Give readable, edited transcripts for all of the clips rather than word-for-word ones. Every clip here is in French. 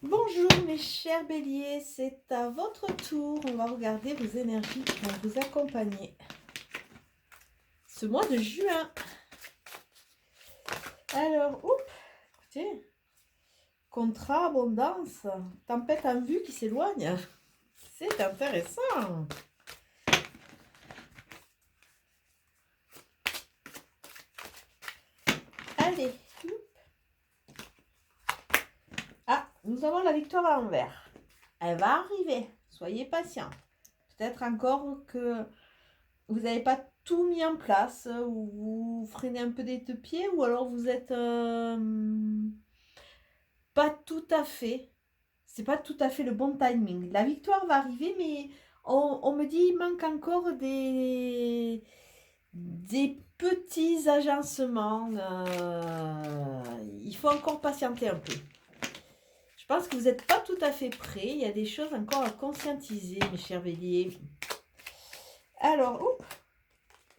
Bonjour mes chers béliers, c'est à votre tour. On va regarder vos énergies qui vont vous accompagner ce mois de juin. Alors, écoutez, contrat, abondance, tempête en vue qui s'éloigne. C'est intéressant. Allez. Ah, nous avons la victoire à l'envers. Elle va arriver. Soyez patients. Peut-être encore que vous n'avez pas tout mis en place, ou vous freinez un peu des deux pieds, ou alors vous êtes pas tout à fait. C'est pas tout à fait le bon timing. La victoire va arriver, mais on me dit il manque encore des petits agencements. Il faut encore patienter un peu. Je pense que vous n'êtes pas tout à fait prêts. Il y a des choses encore à conscientiser, mes chers béliers. Alors,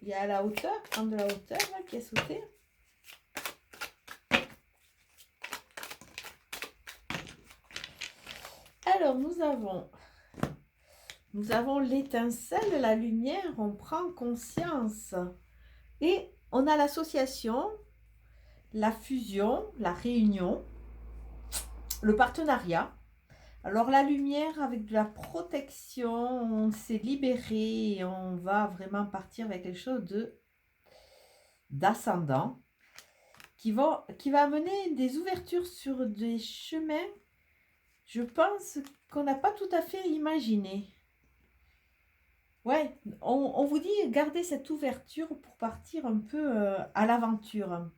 il y a la hauteur, un de la hauteur là, qui a sauté. Alors, nous avons l'étincelle, la lumière, on prend conscience. Et on a l'association, la fusion, la réunion, le partenariat. Alors la lumière avec de la protection, on s'est libéré et on va vraiment partir avec quelque chose d'ascendant qui va amener des ouvertures sur des chemins, je pense, qu'on n'a pas tout à fait imaginé. Ouais, on vous dit gardez cette ouverture pour partir un peu à l'aventure.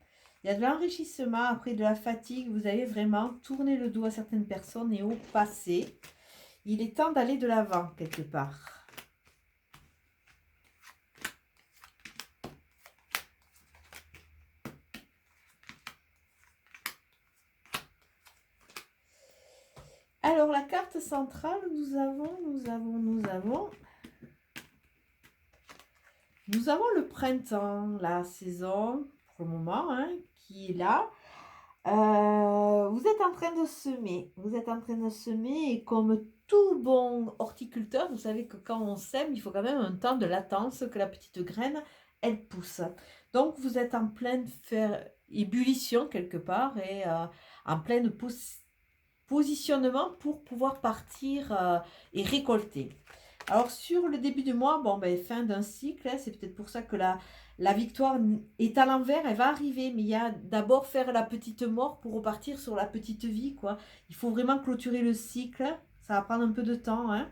Il y a de l'enrichissement, après de la fatigue, vous avez vraiment tourné le dos à certaines personnes et au passé. Il est temps d'aller de l'avant quelque part. Alors la carte centrale, nous avons le printemps, la saison, pour le moment, hein, qui est là. Vous êtes en train de semer. Et comme tout bon horticulteur, vous savez que quand on sème, il faut quand même un temps de latence que la petite graine, elle pousse. Donc vous êtes en pleine ébullition quelque part et en pleine positionnement pour pouvoir partir et récolter. Alors sur le début du mois, fin d'un cycle, hein, c'est peut-être pour ça que la victoire est à l'envers, elle va arriver, mais il y a d'abord faire la petite mort pour repartir sur la petite vie, quoi. Il faut vraiment clôturer le cycle, ça va prendre un peu de temps, hein,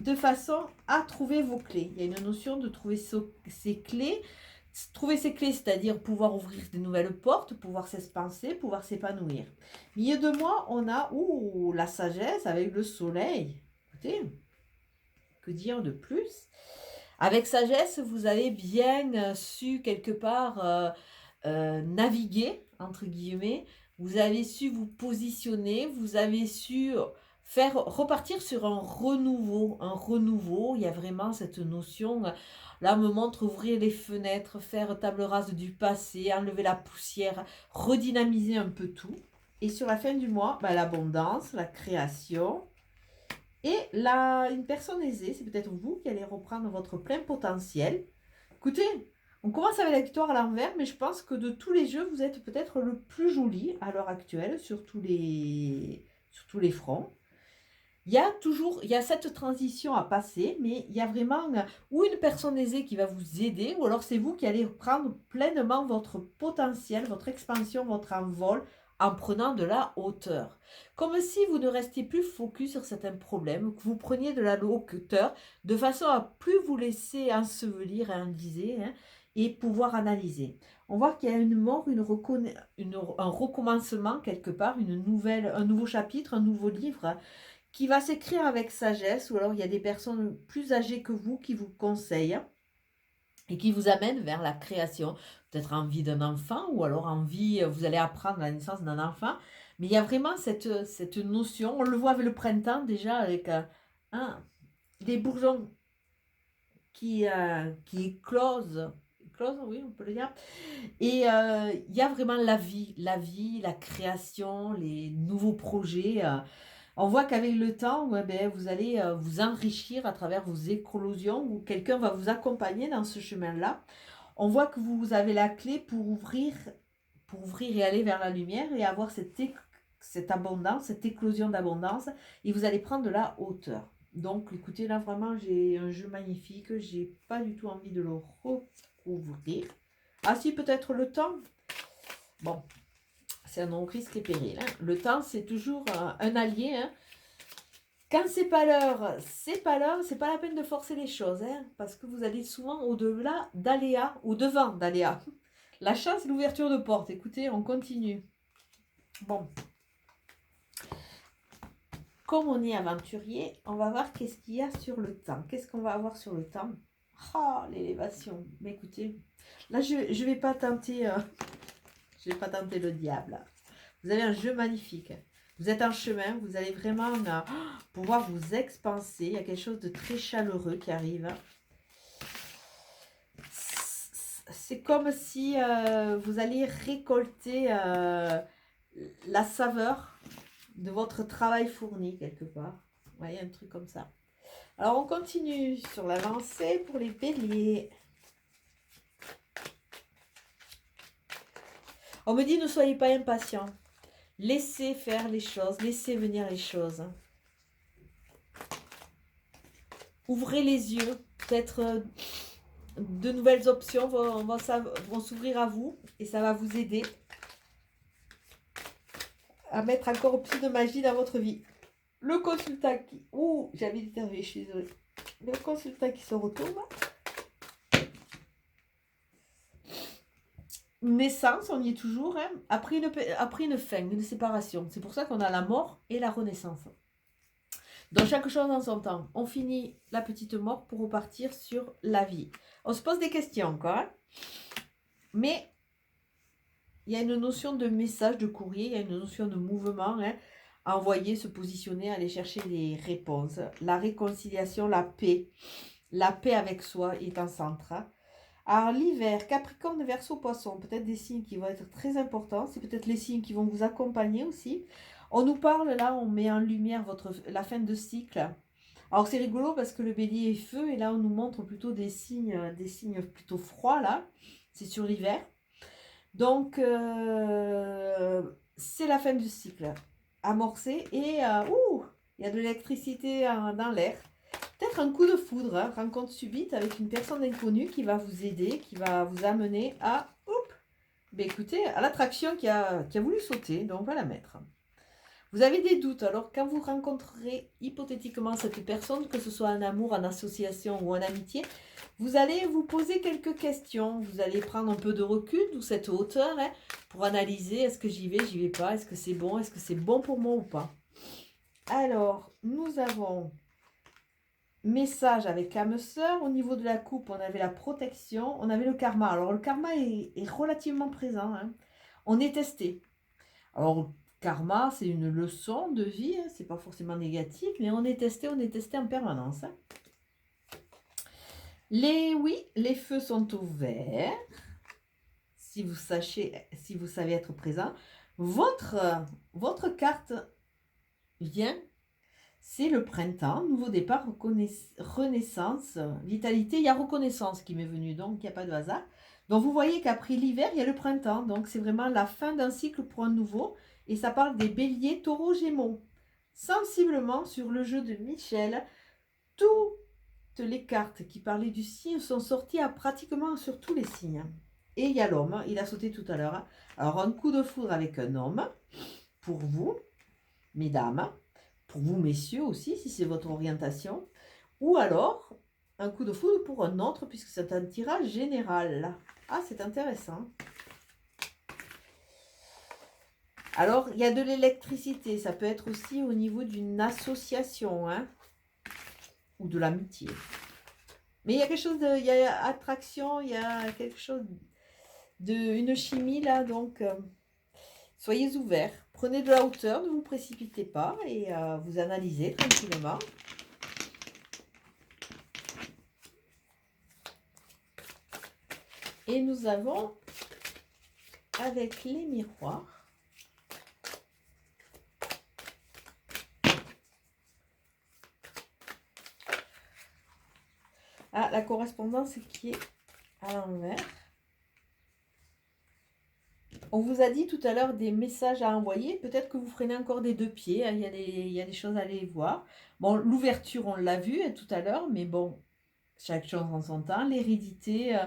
de façon à trouver vos clés. Il y a une notion de trouver ces clés. Trouver ces clés, c'est-à-dire pouvoir ouvrir de nouvelles portes, pouvoir s'expanser, pouvoir s'épanouir. Milieu de mois, on a la sagesse avec le soleil. Écoutez, que dire de plus? Avec sagesse, vous avez bien su quelque part naviguer, entre guillemets. Vous avez su vous positionner, vous avez su faire repartir sur un renouveau. Il y a vraiment cette notion, là me montre ouvrir les fenêtres, faire table rase du passé, enlever la poussière, redynamiser un peu tout. Et sur la fin du mois, l'abondance, la création, et une personne aisée, c'est peut-être vous qui allez reprendre votre plein potentiel. Écoutez, on commence avec la victoire à l'envers, mais je pense que de tous les jeux, vous êtes peut-être le plus joli à l'heure actuelle sur tous les fronts. Il y a cette transition à passer, mais il y a vraiment ou une personne aisée qui va vous aider, ou alors c'est vous qui allez prendre pleinement votre potentiel, votre expansion, votre envol, en prenant de la hauteur. Comme si vous ne restiez plus focus sur certains problèmes, que vous preniez de la hauteur, de façon à plus vous laisser ensevelir et enliser, hein, et pouvoir analyser. On voit qu'il y a une mort, un recommencement quelque part, un nouveau chapitre, un nouveau livre, qui va s'écrire avec sagesse, ou alors il y a des personnes plus âgées que vous qui vous conseillent et qui vous amènent vers la création, peut-être envie d'un enfant, ou alors vous allez apprendre la naissance d'un enfant, mais il y a vraiment cette notion, on le voit avec le printemps déjà, avec des bourgeons qui éclosent éclose, oui, on peut le dire. Et il y a vraiment la vie, la création, les nouveaux projets. On voit qu'avec le temps, ouais, ben, vous allez vous enrichir à travers vos éclosions ou quelqu'un va vous accompagner dans ce chemin-là. On voit que vous avez la clé pour ouvrir et aller vers la lumière et avoir cette abondance, cette éclosion d'abondance et vous allez prendre de la hauteur. Donc écoutez, là vraiment j'ai un jeu magnifique, j'ai pas du tout envie de le recouvrir. Ah si, peut-être le temps. Bon, c'est un non-risque et péril. Hein. Le temps, c'est toujours un allié. Hein. Quand c'est pas l'heure, c'est pas l'heure, c'est pas la peine de forcer les choses. Hein, parce que vous allez souvent au-delà d'aléas ou devant d'aléas. La chance, l'ouverture de porte. Écoutez, on continue. Bon. Comme on est aventurier, on va voir qu'est-ce qu'il y a sur le temps. Qu'est-ce qu'on va avoir sur le temps? Ah, l'élévation. Mais écoutez, là, je vais pas tenter... je vais pas tenter le diable. Vous avez un jeu magnifique. Vous êtes en chemin, vous allez vraiment pouvoir vous expanser. Il y a quelque chose de très chaleureux qui arrive. C'est comme si vous alliez récolter la saveur de votre travail fourni quelque part. Vous voyez, un truc comme ça. Alors, on continue sur la lancée pour les béliers. On me dit, ne soyez pas impatients. Laissez faire les choses, laissez venir les choses. Ouvrez les yeux, peut-être de nouvelles options vont s'ouvrir à vous et ça va vous aider à mettre encore plus de magie dans votre vie. Le consultant qui... Ouh, j'avais interviewé, je suis désolée. Le consultant qui se retourne. Naissance, on y est toujours, hein, après une fin, une séparation. C'est pour ça qu'on a la mort et la renaissance. Donc chaque chose en son temps. On finit la petite mort pour repartir sur la vie. On se pose des questions, quoi. Hein. Mais il y a une notion de message, de courrier, il y a une notion de mouvement, hein, à envoyer, se positionner, aller chercher des réponses. La réconciliation, la paix avec soi est en centre. Hein. Alors l'hiver, Capricorne, Verseau, Poisson, peut-être des signes qui vont être très importants. C'est peut-être les signes qui vont vous accompagner aussi. On nous parle là, on met en lumière la fin de cycle. Alors c'est rigolo parce que le bélier est feu et là on nous montre plutôt des signes plutôt froids là. C'est sur l'hiver. Donc c'est la fin du cycle amorcé et il y a de l'électricité dans l'air. Peut-être un coup de foudre, hein, rencontre subite avec une personne inconnue qui va vous aider, qui va vous amener à, écoutez, à l'attraction qui a voulu sauter, donc on va la mettre. Vous avez des doutes, alors quand vous rencontrerez hypothétiquement cette personne, que ce soit en amour, en association ou en amitié, vous allez vous poser quelques questions, vous allez prendre un peu de recul, d'où cette hauteur, hein, pour analyser, est-ce que j'y vais pas, est-ce que c'est bon pour moi ou pas. Alors, nous avons... Message avec âme sœur. Au niveau de la coupe, on avait la protection, on avait le karma. Alors, le karma est relativement présent. Hein. On est testé. Alors, karma, c'est une leçon de vie. Hein. C'est pas forcément négatif, mais on est testé en permanence. Hein. Les feux sont ouverts. Si vous savez être présent. Votre carte vient. C'est le printemps, nouveau départ, renaissance, vitalité. Il y a reconnaissance qui m'est venue, donc il n'y a pas de hasard. Donc vous voyez qu'après l'hiver, il y a le printemps. Donc c'est vraiment la fin d'un cycle pour un nouveau. Et ça parle des béliers, taureaux, gémeaux. Sensiblement, sur le jeu de Michel, toutes les cartes qui parlaient du signe sont sorties pratiquement sur tous les signes. Et il y a l'homme, il a sauté tout à l'heure. Alors un coup de foudre avec un homme, pour vous, mesdames. Pour vous, messieurs, aussi, si c'est votre orientation. Ou alors, un coup de foudre pour un autre, puisque c'est un tirage général. Ah, c'est intéressant. Alors, il y a de l'électricité. Ça peut être aussi au niveau d'une association, hein, ou de l'amitié. Mais il y a quelque chose de... Il y a attraction, il y a quelque chose une chimie, là, donc... soyez ouverts, prenez de la hauteur, ne vous précipitez pas et vous analysez tranquillement. Et nous avons, avec les miroirs, la correspondance qui est à l'envers. On vous a dit tout à l'heure des messages à envoyer. Peut-être que vous freinez encore des deux pieds. Il y a des choses à aller voir. Bon, l'ouverture, on l'a vu tout à l'heure, mais bon, chaque chose en son temps. L'hérédité,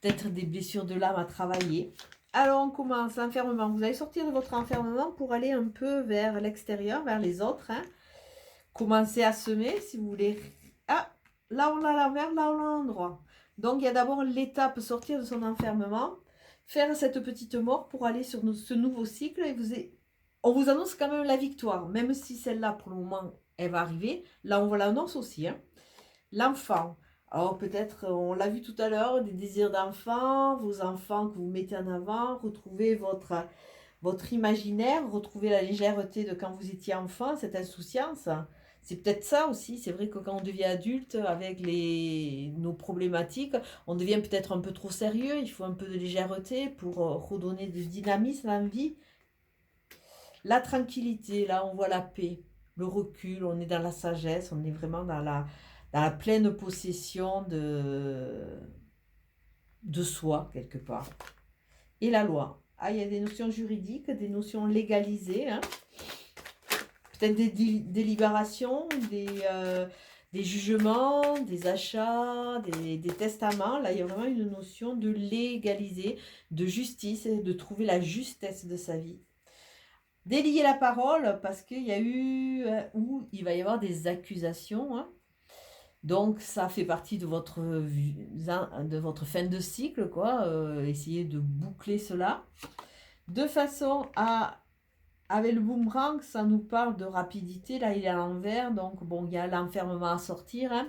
peut-être des blessures de l'âme à travailler. Alors, on commence l'enfermement. Vous allez sortir de votre enfermement pour aller un peu vers l'extérieur, vers les autres. Hein. Commencez à semer si vous voulez. Ah, là, on l'a à l'envers, là, on l'a à l'endroit. Donc, il y a d'abord l'étape sortir de son enfermement. Faire cette petite mort pour aller sur ce nouveau cycle. Et on vous annonce quand même la victoire. Même si celle-là, pour le moment, elle va arriver. Là, on vous l'annonce aussi. Hein. L'enfant. Alors peut-être, on l'a vu tout à l'heure, des désirs d'enfant, vos enfants que vous mettez en avant, retrouver votre imaginaire, retrouver la légèreté de quand vous étiez enfant, cette insouciance. C'est peut-être ça aussi. C'est vrai que quand on devient adulte, avec nos problématiques, on devient peut-être un peu trop sérieux. Il faut un peu de légèreté pour redonner du dynamisme à la vie. La tranquillité, là, on voit la paix, le recul, on est dans la sagesse, on est vraiment dans la pleine possession de soi, quelque part. Et la loi. Ah, il y a des notions juridiques, des notions légalisées, hein. Peut-être des délibérations, des jugements, des achats, des testaments. Là, il y a vraiment une notion de légaliser, de justice, de trouver la justesse de sa vie. Délier la parole parce qu'il y a eu, où il va y avoir des accusations. Hein. Donc, ça fait partie de votre fin de cycle, quoi. Essayez de boucler cela. De façon à... Avec le boomerang, ça nous parle de rapidité. Là, il est à l'envers. Donc, bon, il y a l'enfermement à sortir. Hein.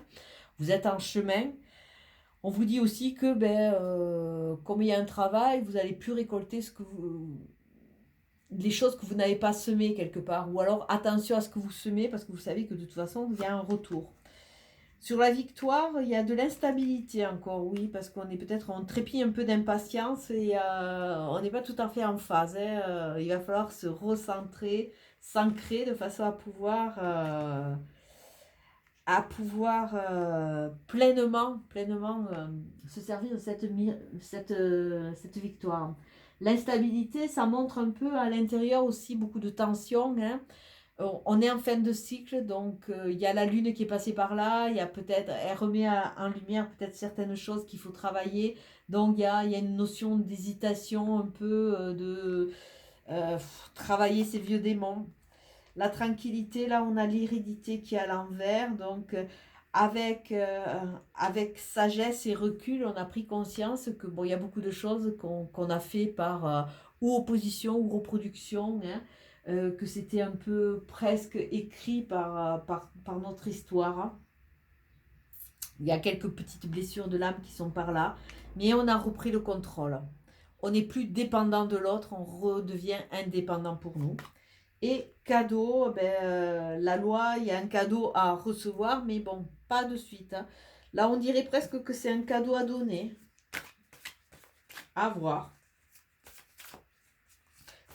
Vous êtes en chemin. On vous dit aussi que, comme il y a un travail, vous n'allez plus récolter les choses que vous n'avez pas semées quelque part. Ou alors, attention à ce que vous semez parce que vous savez que de toute façon, il y a un retour. Sur la victoire, il y a de l'instabilité encore, oui, parce qu'on est peut-être, on trépille un peu d'impatience et on n'est pas tout à fait en phase. Hein. Il va falloir se recentrer, s'ancrer de façon à pouvoir pleinement se servir de cette victoire. L'instabilité, ça montre un peu à l'intérieur aussi beaucoup de tension. Hein. On est en fin de cycle, donc il y a la lune qui est passée par là, il y a peut-être, elle remet en lumière peut-être certaines choses qu'il faut travailler, donc il y a une notion d'hésitation un peu, de travailler ces vieux démons. La tranquillité, là on a l'hérédité qui est à l'envers, donc avec sagesse et recul, on a pris conscience que bon, il y a beaucoup de choses qu'on a fait par ou opposition ou reproduction, hein, que c'était un peu presque écrit par notre histoire. Hein. Il y a quelques petites blessures de l'âme qui sont par là, mais on a repris le contrôle. On n'est plus dépendant de l'autre, on redevient indépendant pour nous. Et cadeau, la loi, il y a un cadeau à recevoir, mais bon, pas de suite. Hein. Là, on dirait presque que c'est un cadeau à donner. À voir.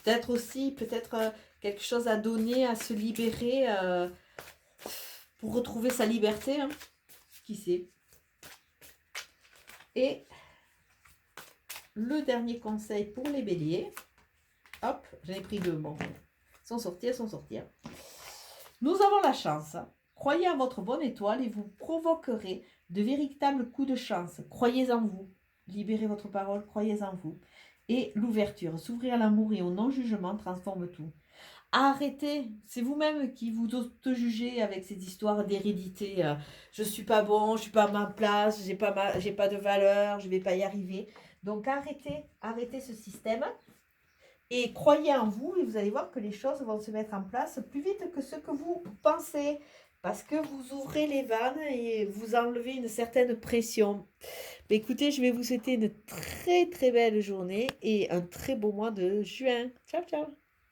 Peut-être aussi, quelque chose à donner, à se libérer pour retrouver sa liberté. Hein. Qui sait. Et le dernier conseil pour les béliers. Hop, j'en ai pris deux. Bon, sans sortir. Nous avons la chance. Croyez à votre bonne étoile et vous provoquerez de véritables coups de chance. Croyez en vous. Libérez votre parole, croyez en vous. Et l'ouverture, s'ouvrir à l'amour et au non-jugement transforme tout. Arrêtez, c'est vous-même qui vous auto-jugez avec cette histoire d'hérédité. Je suis pas bon, je suis pas à ma place, j'ai pas de valeur, je vais pas y arriver. Donc arrêtez ce système et croyez en vous et vous allez voir que les choses vont se mettre en place plus vite que ce que vous pensez. Parce que vous ouvrez les vannes et vous enlevez une certaine pression. Mais écoutez, je vais vous souhaiter une très très belle journée et un très beau mois de juin. Ciao, ciao!